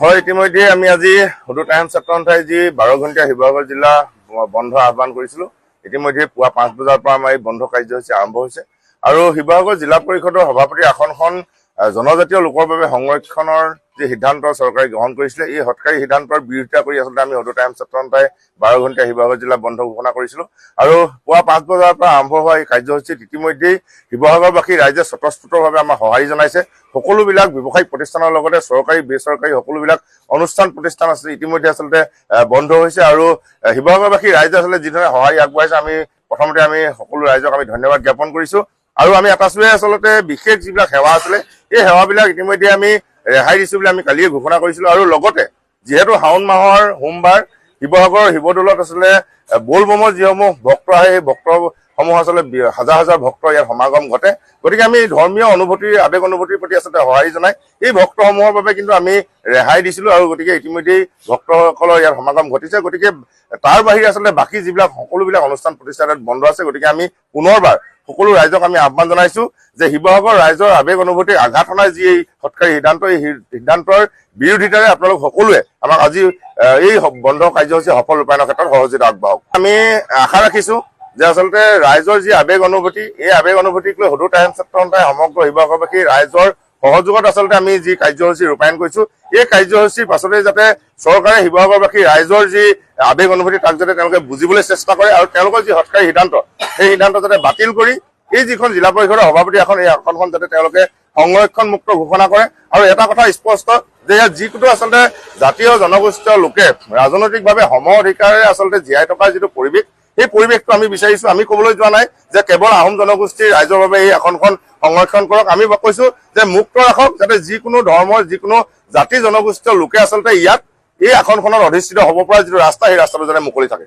হয়, ইতিমধ্যে আমি আজি সদৌ টাইম ছাত্ৰ সন্থাই যি 12 ঘণ্টীয়া শিৱসাগৰ জিলা বন্ধ আহ্বান কৰিছিলো। ইতিমধ্যে পুৱা 5 বজাৰ পৰা আমাৰ এই বন্ধ কাৰ্যসূচী আৰম্ভ হৈছে আৰু শিৱসাগৰ জিলা পৰিষদৰ সভাপতি আসনখন জনজাতীয় লোকৰ বাবে সংৰক্ষণৰ যে সিদ্ধান্ত চৰকাৰে গ্ৰহণ কৰিছিলে, এই হঠকাৰী সিদ্ধান্তৰ বিৰোধিতা কৰি আচলতে আমি সদৌ টাইম ছাত্ৰ সন্থাই 12 ঘণ্টীয়া শিৱসাগৰ জিলা বন্ধ ঘোষণা কৰিছিলো আৰু পুৱা 5 বজাৰ পৰা আৰম্ভ হোৱা এই কাৰ্যসূচীত ইতিমধ্যেই শিৱসাগৰবাসী ৰাইজে স্বতঃস্ফূৰ্তভাৱে আমাৰ সঁহাৰি জনাইছে। সকলোবিলাক ব্যৱসায়িক প্ৰতিষ্ঠানৰ লগতে চৰকাৰী বেচৰকাৰী সকলোবিলাক অনুষ্ঠান প্ৰতিষ্ঠান আছে ইতিমধ্যে আচলতে বন্ধ হৈছে আৰু শিৱসাগৰবাসী ৰাইজে আচলতে যিধৰণে সঁহাৰি আগবঢ়াইছে আমি প্ৰথমতে আমি সকলো ৰাইজক আমি ধন্যবাদ জ্ঞাপন কৰিছো আৰু আমি আটাইটোৱে আচলতে বিশেষ যিবিলাক সেৱা আছিলে এই সেৱাবিলাক ইতিমধ্যে আমি ৰেহাই দিছো বুলি আমি কালিয়ে ঘোষণা কৰিছিলো আৰু লগতে যিহেতু শাওণ মাহৰ সোমবাৰ শিৱসাগৰ শিৱদৌলত আচলতে বলবমৰ যিসমূহ ভক্ত আহে এই ভক্তসমূহ আচলতে হাজাৰ হাজাৰ ভক্ত ইয়াৰ সমাগম ঘটে। গতিকে আমি ধৰ্মীয় অনুভূতিৰ আবেগ অনুভূতিৰ প্ৰতি আচলতে সঁহাৰি জনাই এই ভক্তসমূহৰ বাবে কিন্তু আমি ৰেহাই দিছিলো আৰু গতিকে ইতিমধ্যেই ভক্তসকলৰ ইয়াৰ সমাগম ঘটিছে। গতিকে তাৰ বাহিৰে আচলতে বাকী যিবিলাক সকলোবিলাক অনুষ্ঠান প্ৰতিষ্ঠানত বন্ধ আছে। গতিকে আমি পুনৰবাৰ সকলো ৰাইজক আমি আহ্বান জনাইছো যে শিৱসাগৰ ৰাইজৰ আবেগ অনুভূতিৰ আঘাত অনাই যি এই হঠকাৰী সিদ্ধান্ত, এই সিদ্ধান্তৰ বিৰোধিতাৰে আপোনালোক সকলোৱে আমাক আজি এই বন্ধ কাৰ্যসূচী সফল ৰূপায়ণৰ ক্ষেত্ৰত সহযোগিতা আগবঢ়াওক। আমি আশা ৰাখিছো যে আচলতে ৰাইজৰ যি আবেগ অনুভূতি, এই আবেগ অনুভূতিক লৈ সদৌ টাইম ছাত্ৰ সন্থাই সমগ্ৰ শিৱসাগৰবাসী ৰাইজৰ সহযোগত আচলতে আমি যি কাৰ্যসূচী ৰূপায়ণ কৰিছো, এই কাৰ্যসূচীৰ পাছতে যাতে চৰকাৰে শিৱসাগৰবাসী ৰাইজৰ যি আবেগ অনুভূতি তাক যাতে তেওঁলোকে বুজিবলৈ চেষ্টা কৰে আৰু তেওঁলোকৰ যি হঠকাৰী সিদ্ধান্ত, সেই সিদ্ধান্ত যাতে বাতিল কৰি এই যিখন জিলা পৰিষদৰ সভাপতি আসন, এই আসনখন যাতে তেওঁলোকে সংৰক্ষণমুক্ত ঘোষণা কৰে। আৰু এটা কথা স্পষ্ট যে ইয়াত যিটো আচলতে জাতীয় জনগোষ্ঠীয় লোকে ৰাজনৈতিকভাৱে সম অধিকাৰেৰে আচলতে জীয়াই থকাৰ যিটো পৰিৱেশ, এই পৰিৱেশটো আমি বিচাৰিছো। আমি ক'বলৈ যোৱা নাই যে কেৱল আহোম জনগোষ্ঠীৰ ৰাইজৰ বাবে এই আসনখন সংৰক্ষণ কৰক, আমি কৈছো যে মুক্ত ৰাখক, যাতে যিকোনো ধৰ্মৰ যিকোনো জাতি জনগোষ্ঠীয় লোকে আচলতে ইয়াত এই আসনখনত অধিষ্ঠিত হ'ব পৰা যিটো ৰাস্তা, সেই ৰাস্তাটো যাতে মুকলি থাকে।